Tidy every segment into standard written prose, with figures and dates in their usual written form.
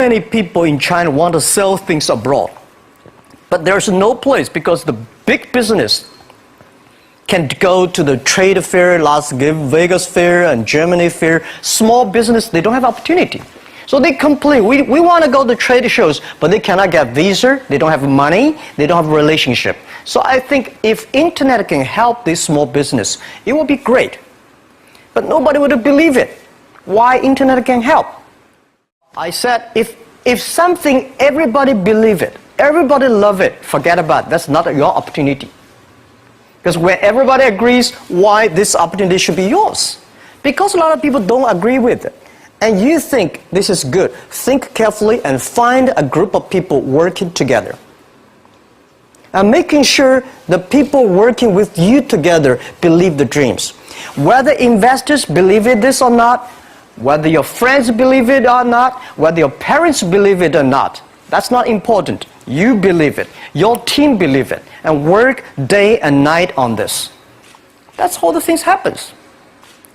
Many people in China want to sell things abroad, but there's no place because the big business can go to the trade fair, Las Vegas fair and Germany fair. Small business, they don't have opportunity. So they complain, we want to go to trade shows, but they cannot get visa, they don't have money, they don't have a relationship. So I think if internet can help this small business, it would be great. But nobody would believe it. Why internet can help? I said, if something everybody believe it, everybody love it, forget about it. That's not your opportunity. Because when everybody agrees, why this opportunity should be yours? Because a lot of people don't agree with it. And you think this is good. Think carefully and find a group of people working together. And making sure the people working with you together believe the dreams. Whether investors believe it this or not, whether your friends believe it or not, whether your parents believe it or not, that's not important. You believe it. Your team believe it. And work day and night on this. That's how the things happens.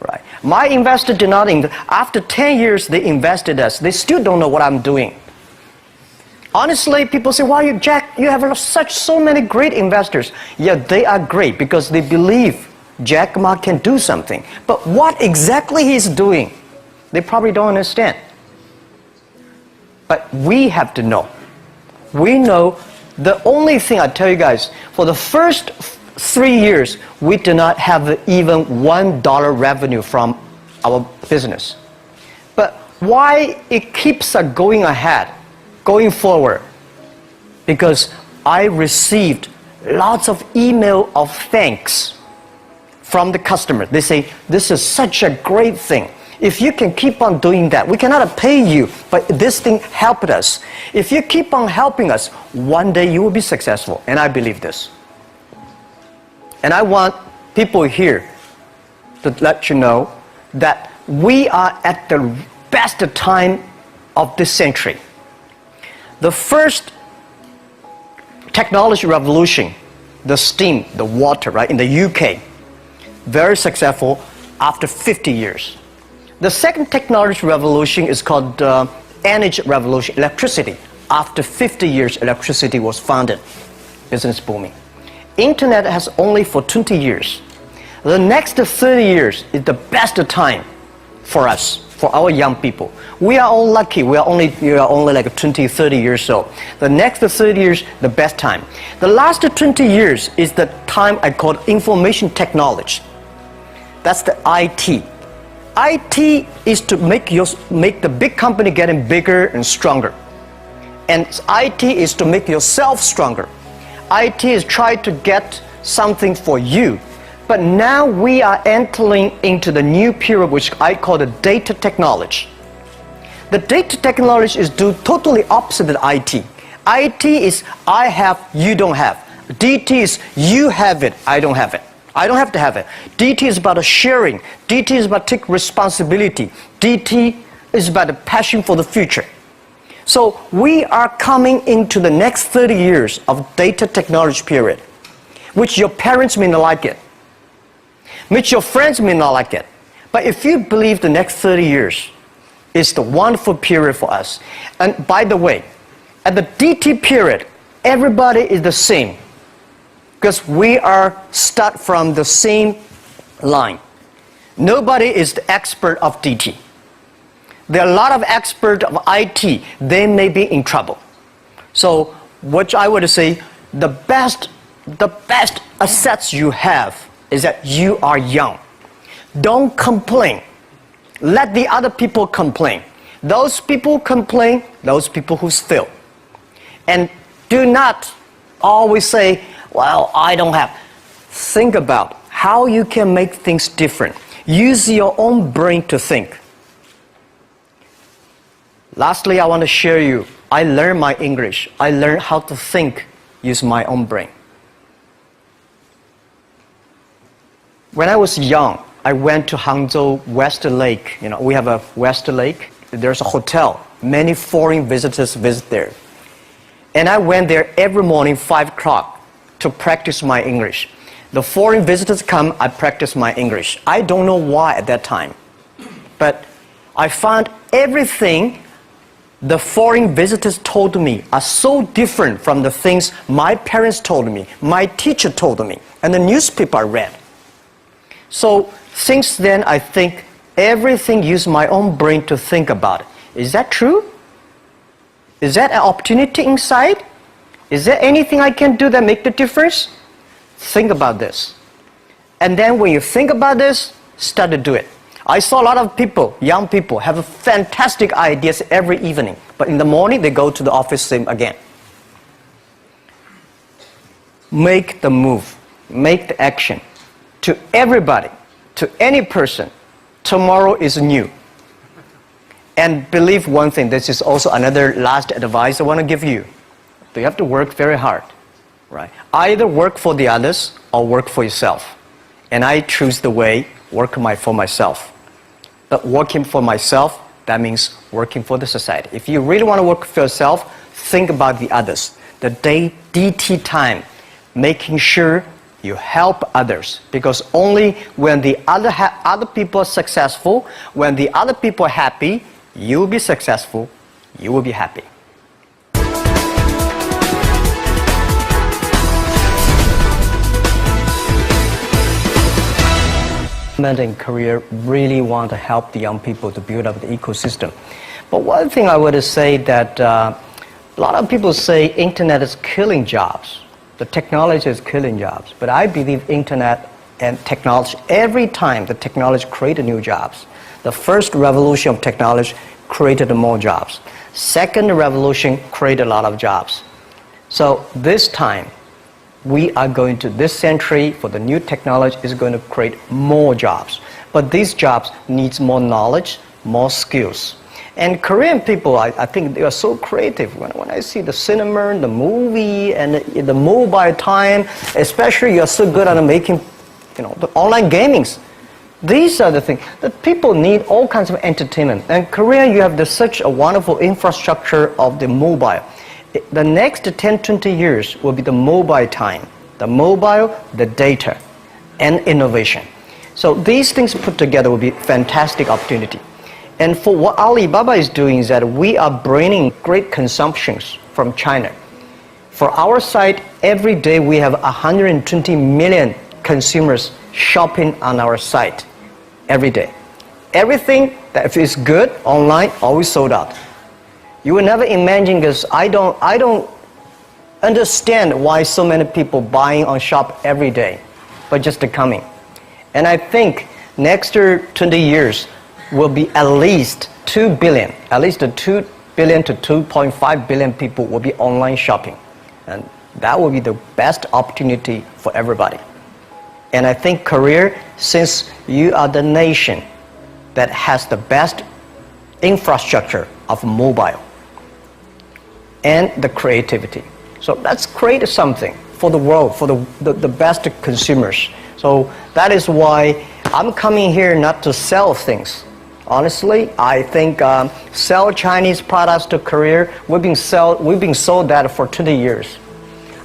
Right. My investor did not after 10 years they invested us. They still don't know what I'm doing. Honestly, people say, "Why Jack, you have so many great investors." Yeah, they are great because they believe Jack Ma can do something. But what exactly he's doing, they probably don't understand. But we have to know. We know the only thing I tell you guys, for the first 3 years, we do not have even $1 revenue from our business. But why it keeps us going ahead, going forward? Because I received lots of email of thanks from the customer. They say, "This is such a great thing. If you can keep on doing that, we cannot pay you, but this thing helped us. If you keep on helping us, one day you will be successful." And I believe this. And I want people here to let you know that we are at the best time of this century. The first technology revolution, the steam, the water, right, in the UK, very successful after 50 years. The second technology revolution is called energy revolution, electricity. After 50 years, electricity was founded, business booming. Internet has only for 20 years. The next 30 years is the best time for us, for our young people. We are all lucky. We are only like 20, 30 years old. The next 30 years, the best time. The last 20 years is the time I call information technology. That's the IT. IT is to make the big company getting bigger and stronger. And IT is to make yourself stronger. IT is trying to get something for you. But now we are entering into the new period which I call the data technology. The data technology is totally opposite of IT. IT is I have, you don't have. DT is you have it, I don't have it. I don't have to have it. DT is about sharing. DT is about taking responsibility. DT is about the passion for the future. So we are coming into the next 30 years of data technology period, which your parents may not like it, which your friends may not like it. But if you believe the next 30 years is the wonderful period for us. And by the way, at the DT period, everybody is the same. Because we are start from the same line. Nobody is the expert of DT. There are a lot of experts of IT. They may be in trouble. So what I would say, the best assets you have is that you are young. Don't complain. Let the other people complain. Those people complain, those people who fail. And do not always say, "Well, I don't have." Think about how you can make things different. Use your own brain to think. Lastly, I want to share you, I learned my English. I learned how to think, use my own brain. When I was young, I went to Hangzhou West Lake. You know, we have a West Lake. There's a hotel. Many foreign visitors visit there. And I went there every morning, 5 o'clock, to practice my English. The foreign visitors come, I practice my English. I don't know why at that time. But I found everything the foreign visitors told me are so different from the things my parents told me, my teacher told me, and the newspaper I read. So since then, I think everything use my own brain to think about it. Is that true? Is that an opportunity inside? Is there anything I can do that make the difference? Think about this. And then when you think about this, start to do it. I saw a lot of people, young people, have fantastic ideas every evening. But in the morning, they go to the office same again. Make the move. Make the action. To everybody, to any person, tomorrow is new. And believe one thing, this is also another last advice I want to give you. You have to work very hard, right? Either work for the others or work for yourself. And I choose the way, work for myself. But working for myself, that means working for the society. If you really want to work for yourself, think about the others. The DT time, making sure you help others. Because only when the other people are successful, when the other people are happy, you will be successful, you will be happy. In Korea really want to help the young people to build up the ecosystem. But one thing I would say that a lot of people say internet is killing jobs. The technology is killing jobs. But I believe internet and technology, every time the technology created new jobs. The first revolution of technology created more jobs. Second revolution created a lot of jobs. So this time, we are going to, this century, for the new technology, is going to create more jobs. But these jobs needs more knowledge, more skills. And Korean people, I think they are so creative. When I see the cinema, the movie, and the mobile time, especially you are so good at making, the online gamings. These are the things that people need, all kinds of entertainment. And Korea, you have such a wonderful infrastructure of the mobile. The next 10, 20 years will be the mobile time. The mobile, the data, and innovation. So these things put together will be fantastic opportunity. And for what Alibaba is doing is that we are bringing great consumptions from China. For our site, every day we have 120 million consumers shopping on our site every day. Everything that is good online, always sold out. You will never imagine, because I don't understand why so many people buying on shop every day, but just coming. And I think next 20 years will be at least 2 billion, at least 2 billion to 2.5 billion people will be online shopping. And that will be the best opportunity for everybody. And I think Korea, since you are the nation that has the best infrastructure of mobile, and the creativity. So let's create something for the world, for the best consumers. So that is why I'm coming here not to sell things. Honestly, I think sell Chinese products to Korea, we've been sold that for 20 years.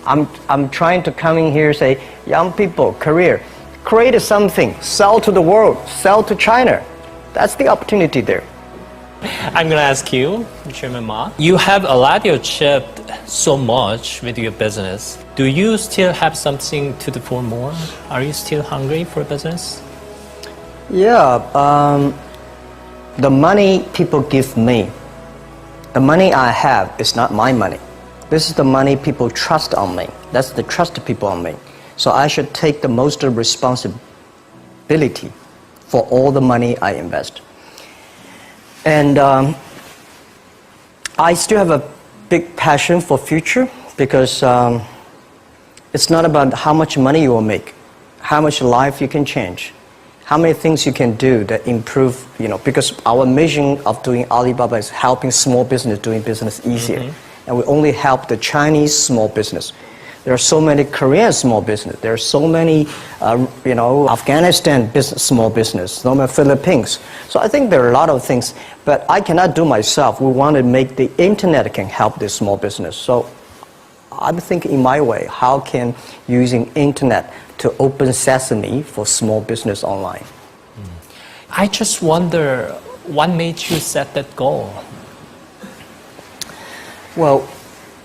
I'm trying to come in here and say, young people, Korea, create something, sell to the world, sell to China. That's the opportunity there. I'm going to ask you, Chairman Ma. You have a lot achieved so much with your business. Do you still have something to do for more? Are you still hungry for business? Yeah, the money people give me, the money I have is not my money. This is the money people trust on me. That's the trust people on me. So I should take the most responsibility for all the money I invest. And I still have a big passion for future, because it's not about how much money you will make, how much life you can change, how many things you can do that improve, because our mission of doing Alibaba is helping small business doing business easier. Mm-hmm. And we only help the Chinese small business. There are so many Korean small business. There are so many, Afghanistan small business, so many Philippines. So I think there are a lot of things, but I cannot do myself. We want to make the internet can help this small business. So I'm thinking in my way, how can using internet to open sesame for small business online? I just wonder, what made you set that goal? Well,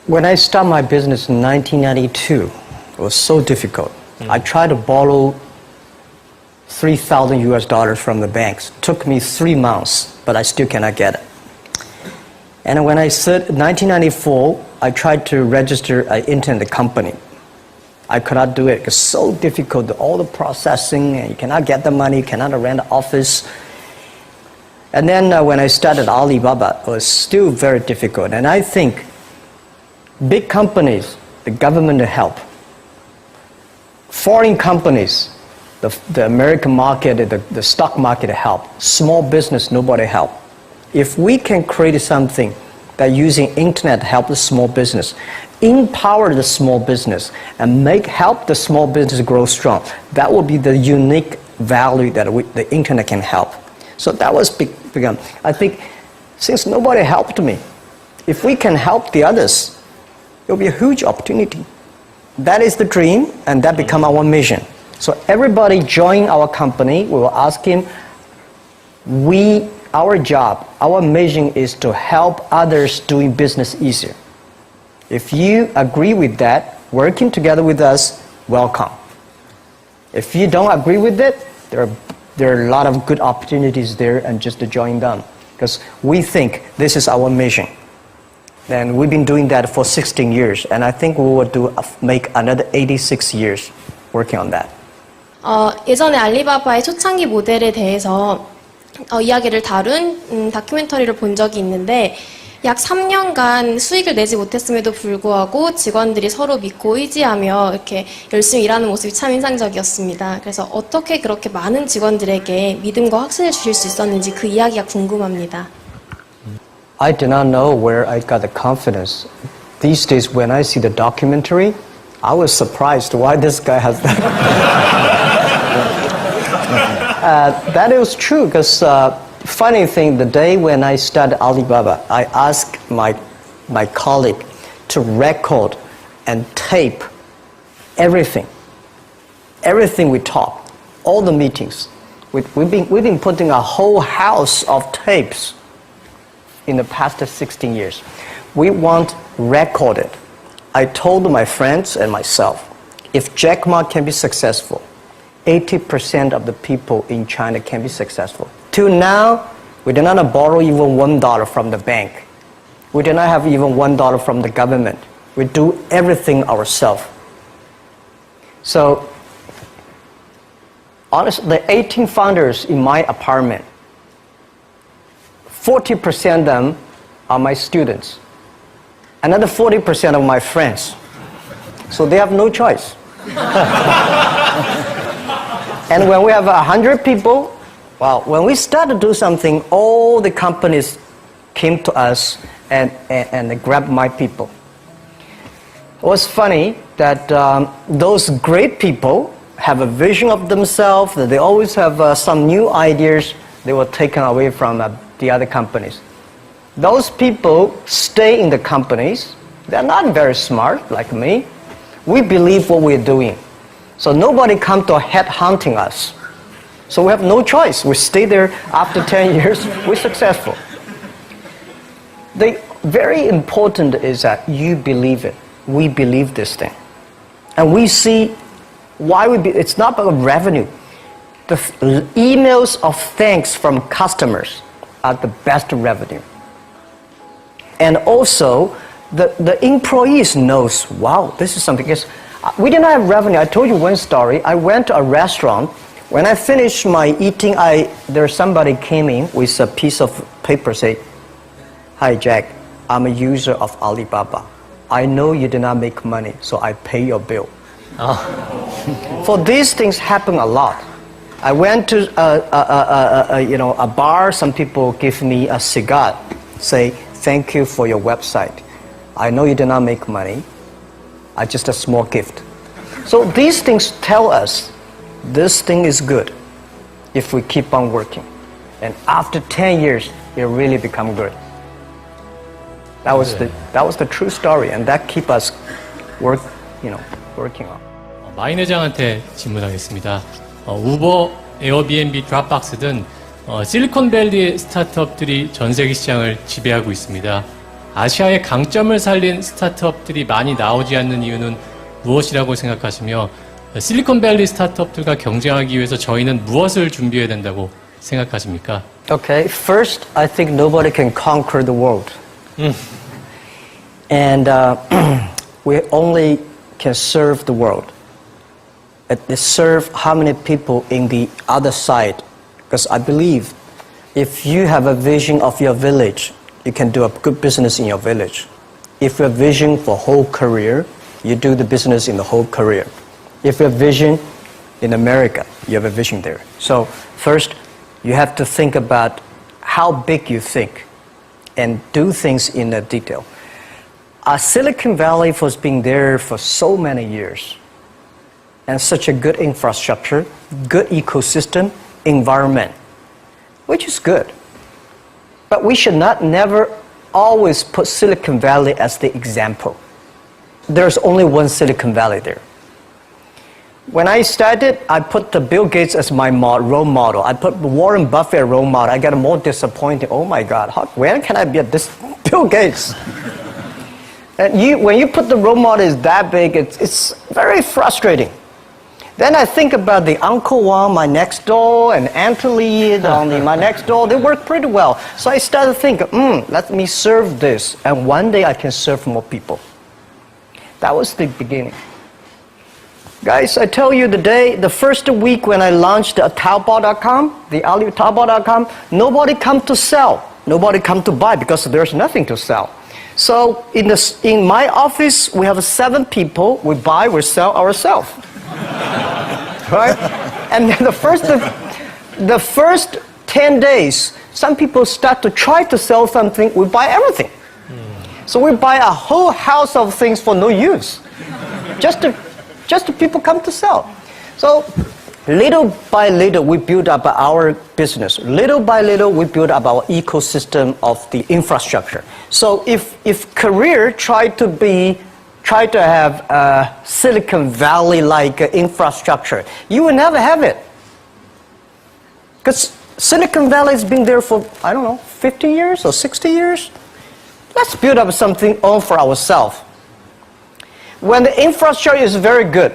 when I started my business in 1992, it was so difficult. I tried to borrow $3,000 from the banks. It took me 3 months, but I still cannot get it. And when I said 1994, I tried to register an internet company. I could not do it. It's so difficult, all the processing, and you cannot get the money, you cannot rent an office. And then when I started Alibaba, it was still very difficult. And I think big companies, the government help. Foreign companies, the American market, the stock market help. Small business, nobody help. If we can create something that using internet help the small business, empower the small business, and help the small business grow strong, that will be the unique value that the internet can help. So that was begun. I think since nobody helped me, if we can help the others, it will be a huge opportunity. That is the dream, and that become our mission. So everybody join our company, we will ask him, our job, our mission is to help others doing business easier. If you agree with that, working together with us, welcome. If you don't agree with it, there are a lot of good opportunities there, and just to join them. Because we think this is our mission. And we've been doing that for 16 years, and I think we will make another 86 years working on that. 예전에 알리바바의 초창기 모델에 대해서 이야기를 다룬 다큐멘터리를 본 적이 있는데 약 3년간 수익을 내지 못했음에도 불구하고 직원들이 서로 믿고 의지하며 이렇게 열심히 일하는 모습이 참 인상적이었습니다. 그래서 어떻게 그렇게 많은 직원들에게 믿음과 확신을 주실 수 있었는지 그 이야기가 궁금합니다. I do not know where I got the confidence. These days when I see the documentary, I was surprised why this guy has that. That is true, because funny thing, the day when I started Alibaba, I asked my colleague to record and tape everything we talk, all the meetings. We've been putting a whole house of tapes in the past 16 years. We want recorded. I told my friends and myself, if Jack Ma can be successful, 80% of the people in China can be successful. Till now, we did not borrow even $1 from the bank. We did not have even $1 from the government. We do everything ourselves. So, honestly, the 18 founders in my apartment, 40% of them are my students. Another 40% of my friends. So they have no choice. And when we have 100 people, well, when we start to do something, all the companies came to us and they grabbed my people. It was funny that those great people have a vision of themselves, that they always have some new ideas. They were taken away from the other companies. Those people stay in the companies. They're not very smart like me. We believe what we're doing. So nobody come to head hunting us. So we have no choice. We stay there after 10 years, we're successful. The very important is that you believe it. We believe this thing. And we see why it's not about revenue. The emails of thanks from customers are the best revenue. And also, the employees knows, wow, this is something. Because we didn't have revenue. I told you one story. I went to a restaurant. When I finished my eating, there's somebody came in with a piece of paper, say, "Hi Jack, I'm a user of Alibaba. I know you did not make money, so I pay your bill." For these things happen a lot. I went to a bar. Some people give me a cigar, say, "Thank you for your website. I know you did not make money. Just a small gift." So these things tell us this thing is good if we keep on working. And after 10 years, it really become good. That was the true story, and that keep us working on. 마인 회장한테 질문하겠습니다. 우버, 에어비앤비, 드랍박스 등 실리콘밸리 스타트업들이 전 세계 시장을 지배하고 있습니다. 아시아의 강점을 살린 스타트업들이 많이 나오지 않는 이유는 무엇이라고 생각하시며 실리콘밸리 스타트업들과 경쟁하기 위해서 저희는 무엇을 준비해야 된다고 생각하십니까? Okay, first, I think nobody can conquer the world. And we only can serve the world. Serve how many people in the other side? Because I believe if you have a vision of your village, you can do a good business in your village. If you have a vision for whole career, you do the business in the whole career. If you have a vision in America, you have a vision there. So first, you have to think about how big you think and do things in a detail. Silicon Valley has been there for so many years and such a good infrastructure, good ecosystem, environment, which is good. But we should not never always put Silicon Valley as the example. There's only one Silicon Valley there. When I started, I put the Bill Gates as my role model. I put Warren Buffett role model. I got more disappointed. Oh my God, when can I be this Bill Gates? And when you put the role model is that big, it's very frustrating. Then I think about the Uncle Wang, my next door, and Anthony, my next door. They work pretty well. So I started thinking, let me serve this, and one day I can serve more people. That was the beginning. Guys, I tell you the first week when I launched Taobao.com, the Taobao.com, nobody come to sell. Nobody come to buy because there's nothing to sell. So in my office, we have 7 people. We buy, we sell ourselves. Right? And then the first 10 days, some people start to try to sell something. We buy everything. So we buy a whole house of things for no use. Just to people come to sell. So little by little, we build up our business. Little by little, we build up our ecosystem of the infrastructure. So if career try to have a Silicon Valley-like infrastructure, you will never have it. Because Silicon Valley has been there for, 50 years or 60 years. Let's build up something all for ourselves. When the infrastructure is very good,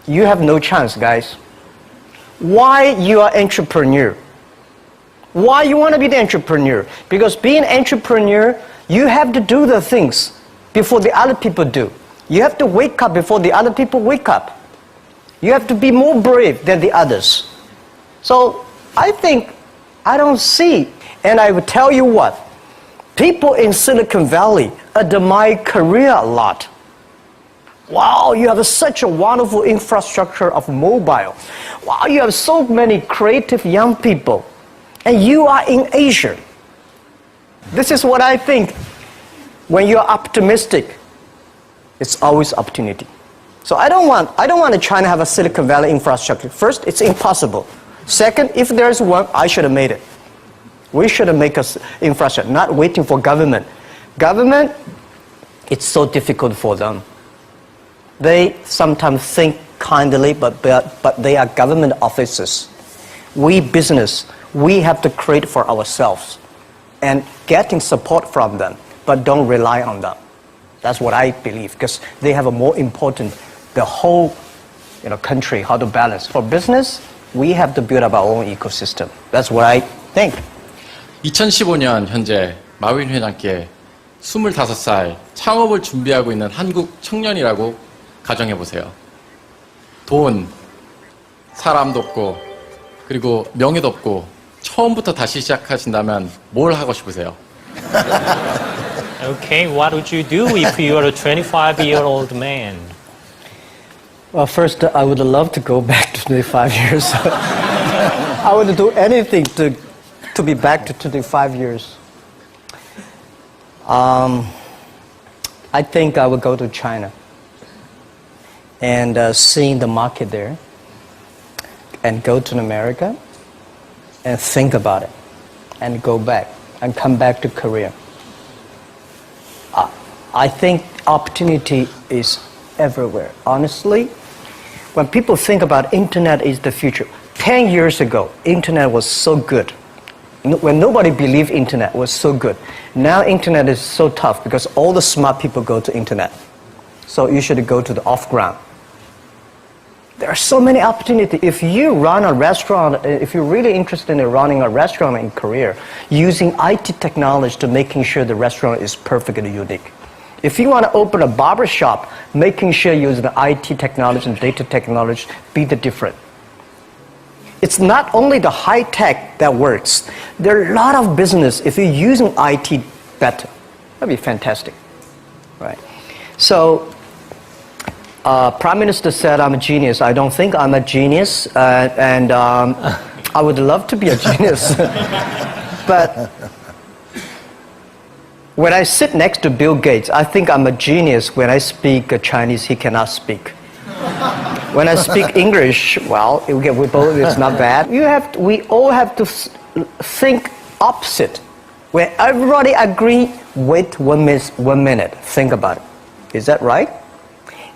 you have no chance, guys. Why you are entrepreneur? Why you want to be the entrepreneur? Because being entrepreneur, you have to do the things before the other people do. You have to wake up before the other people wake up. You have to be more brave than the others. So I don't see, and I will tell you what, people in Silicon Valley admire Korea a lot. Wow, you have such a wonderful infrastructure of mobile. Wow, you have so many creative young people. And you are in Asia. This is what I think. When you're optimistic, it's always opportunity. So I don't want to China have a Silicon Valley infrastructure. First, it's impossible. Second, if there's one, I should have made it. We should have made an infrastructure, not waiting for government. Government, it's so difficult for them. They sometimes think kindly, but they are government officers. We business, we have to create for ourselves and getting support from them, but don't rely on them. That's what I believe, because they have a more important, the whole country, how to balance. For business, we have to build up our own ecosystem. That's what I think. 2015년 현재 마윈 회장께 25살 창업을 준비하고 있는 한국 청년이라고 가정해보세요. 돈, 사람도 없고, 그리고 명예도 없고, 처음부터 다시 시작하신다면 뭘 하고 싶으세요? Okay, what would you do if you were a 25-year-old man? Well, first, I would love to go back to 25 years. I would do anything to be back to 25 years. I think I would go to China and seeing the market there, and go to America and think about it, and go back and come back to Korea. I think opportunity is everywhere. Honestly, when people think about internet is the future, 10 years ago, internet was so good. When nobody believed internet was so good. Now internet is so tough because all the smart people go to internet. So you should go to the off-ground. There are so many opportunities. If you run a restaurant, if you're really interested in running a restaurant in Korea, using IT technology to making sure the restaurant is perfectly unique. If you want to open a barber shop, making sure you use the IT technology and data technology, be the different. It's not only the high tech that works. There are a lot of business if you're using IT better. That'd be fantastic, right? So, Prime Minister said I'm a genius. I don't think I'm a genius, and I would love to be a genius. But when I sit next to Bill Gates, I think I'm a genius. When I speak Chinese, he cannot speak. When I speak English, well, we both, it's not bad. We all have to think opposite. When everybody agree, wait 1 minute, think about it. Is that right?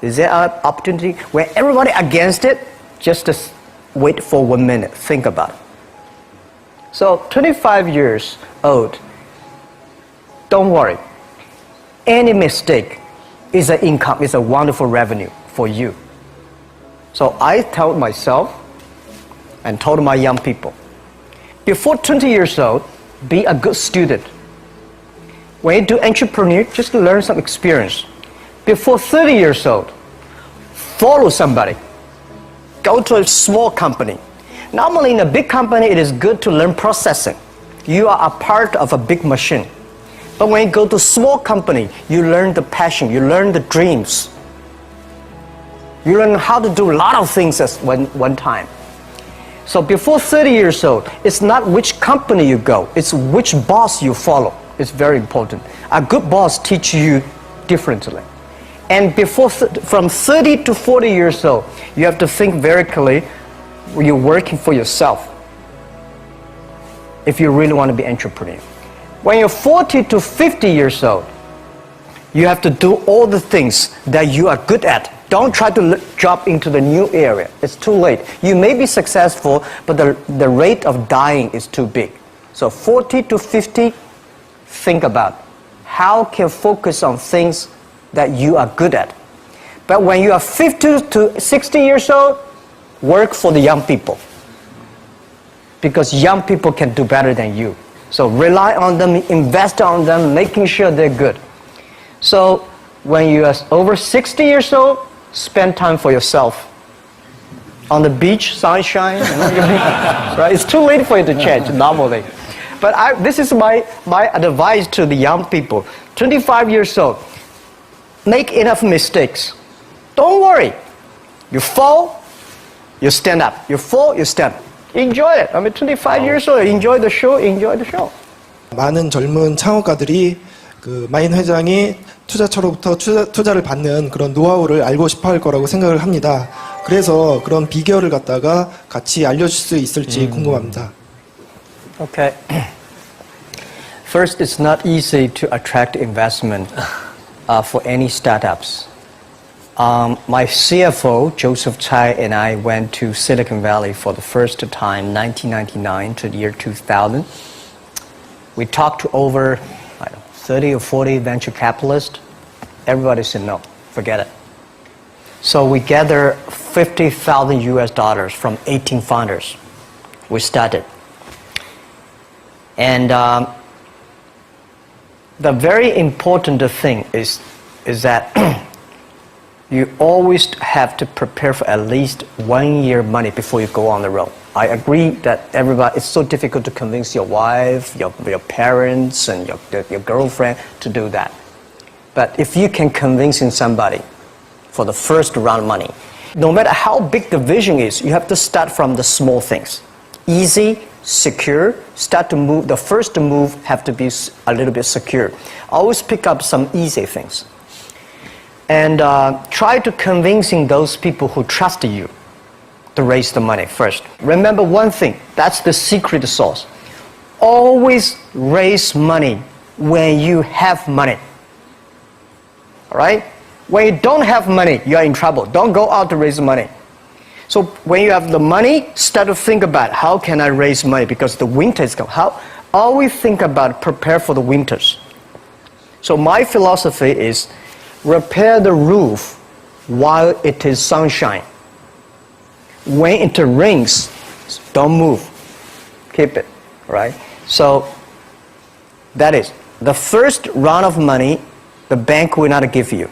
Is there an opportunity? When everybody against it, just wait for 1 minute, think about it. So 25 years old, don't worry. Any mistake is an income, is a wonderful revenue for you. So I told myself and told my young people, before 20 years old, be a good student. When you do entrepreneur, just learn some experience. Before 30 years old, follow somebody. Go to a small company. Normally in a big company, it is good to learn processing. You are a part of a big machine. But when you go to a small company, you learn the passion, you learn the dreams. You learn how to do a lot of things at one time. So before 30 years old, it's not which company you go, it's which boss you follow. It's very important. A good boss teaches you differently. And from 30 to 40 years old, you have to think very clearly, you're working for yourself if you really want to be an entrepreneur. When you're 40 to 50 years old, you have to do all the things that you are good at. Don't try to jump into the new area. It's too late. You may be successful, but the rate of dying is too big. So 40 to 50, think about how can you focus on things that you are good at. But when you are 50 to 60 years old, work for the young people. Because young people can do better than you. So rely on them, invest on them, making sure they're good. So when you are over 60 years old, spend time for yourself. On the beach, sunshine, right? It's too late for you to change normally. But this is my advice to the young people. 25 years old, make enough mistakes. Don't worry. You fall, you stand up. You fall, you stand up. Enjoy it. 25 years old, enjoy the show, enjoy the show. 많은 젊은 창업가들이 그 마인 회장이 투자처로부터 투자를 받는 그런 노하우를 알고 싶어 할 거라고 생각을 합니다. 그래서 그런 비결을 갖다가 같이 알려줄 수 있을지 궁금합니다. Okay. First, it's not easy to attract investment for any startups. My CFO, Joseph Tsai, and I went to Silicon Valley for the first time, 1999 to the year 2000. We talked to over 30 or 40 venture capitalists. Everybody said no, forget it. So we gathered $50,000 US from 18 founders. We started. And the very important thing is that you always have to prepare for at least 1 year money before you go on the road. I agree that it's so difficult to convince your wife, your parents, and your girlfriend to do that. But if you can convince somebody for the first round of money, no matter how big the vision is, you have to start from the small things. Easy, secure, start to move. The first move have to be a little bit secure. Always pick up some easy things. And try to convincing those people who trust you to raise the money first. Remember one thing, that's the secret sauce. Always raise money when you have money. All right? When you don't have money, you are in trouble. Don't go out to raise money. So when you have the money, start to think about how can I raise money because the winter is coming. always think about prepare for the winters. So my philosophy is repair the roof while it is sunshine. When it rains, don't move. Keep it, right? So that is the first round of money the bank will not give you.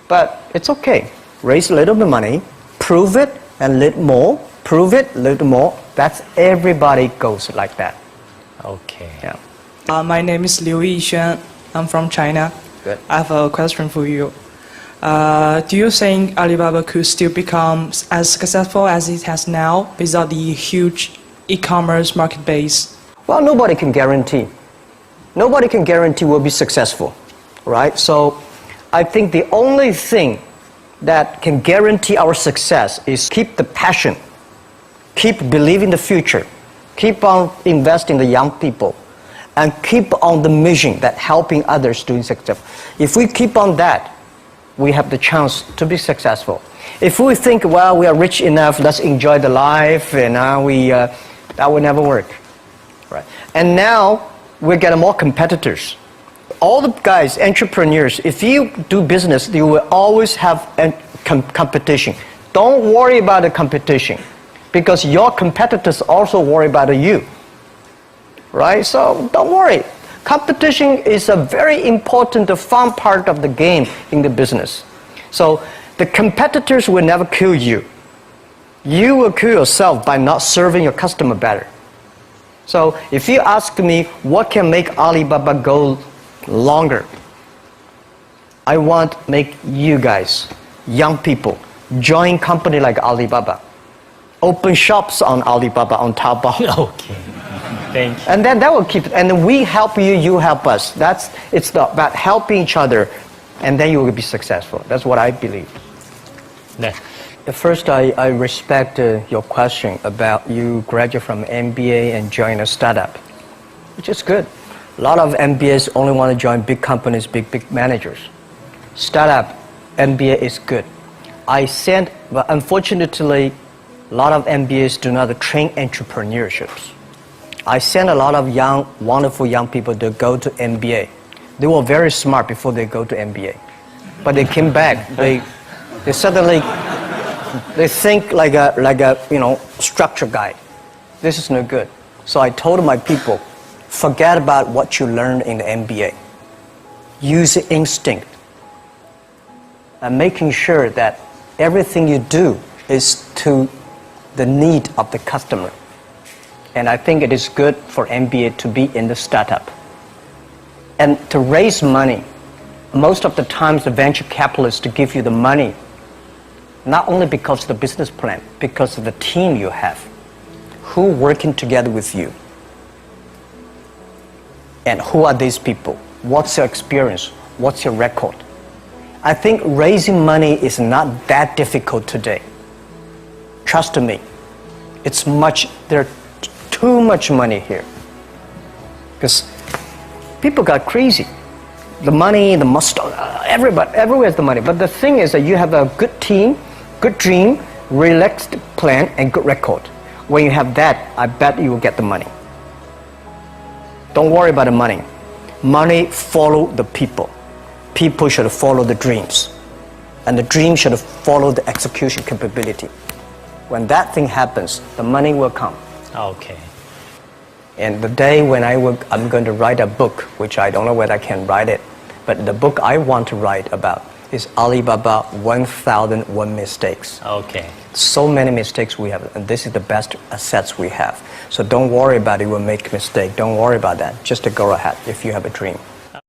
But it's okay. Raise a little bit of money, prove it and a little more, prove it a little more. That's everybody goes like that. Okay. Yeah. My name is Liu Yixuan. I'm from China. Good. I have a question for you. Do you think Alibaba could still become as successful as it has now without the huge e-commerce market base? Well, nobody can guarantee. Nobody can guarantee we'll be successful, right? So I think the only thing that can guarantee our success is keep the passion, keep believing the future, keep on investing in the young people, and keep on the mission that helping others doing success. If we keep on that, we have the chance to be successful. If we think, well, we are rich enough, let's enjoy the life, and that will never work, right? And now we're getting more competitors. All the guys, entrepreneurs, if you do business, you will always have competition. Don't worry about the competition, because your competitors also worry about you, right? So don't worry. Competition is a very important, fun part of the game in the business. So the competitors will never kill you. You will kill yourself by not serving your customer better. So if you ask me what can make Alibaba go longer, I want to make you guys, young people, join company like Alibaba. Open shops on Alibaba, on Taobao. Okay. Thank you. And then that will keep it. And we help you, you help us. It's about helping each other, and then you will be successful. That's what I believe. 네. First, I respect your question about you graduate from MBA and join a startup, which is good. A lot of MBAs only want to join big companies, big managers. Startup, MBA is good. But unfortunately, a lot of MBAs do not train entrepreneurships. I sent a lot of wonderful young people to go to MBA. They were very smart before they go to MBA, but they came back. They suddenly they think like a structure guy. This is no good. So I told my people, forget about what you learned in the MBA. Use instinct and making sure that everything you do is to the need of the customer. And I think it is good for MBA to be in the startup. And to raise money, most of the times the venture capitalists to give you the money, not only because of the business plan, because of the team you have, who working together with you. And who are these people? What's your experience? What's your record? I think raising money is not that difficult today. Trust me, there's too much money here. Because people got crazy. The money, the mustard, everywhere is the money. But the thing is that you have a good team, good dream, relaxed plan, and good record. When you have that, I bet you will get the money. Don't worry about the money. Money follow the people. People should follow the dreams. And the dream should follow the execution capability. When that thing happens, the money will come. Okay. And the day when I'm going to write a book, which I don't know whether I can write it, but the book I want to write about is Alibaba 1001 Mistakes. Okay. So many mistakes we have, and this is the best assets we have. So don't worry about it, you will make a mistake. Don't worry about that. Just to go ahead if you have a dream.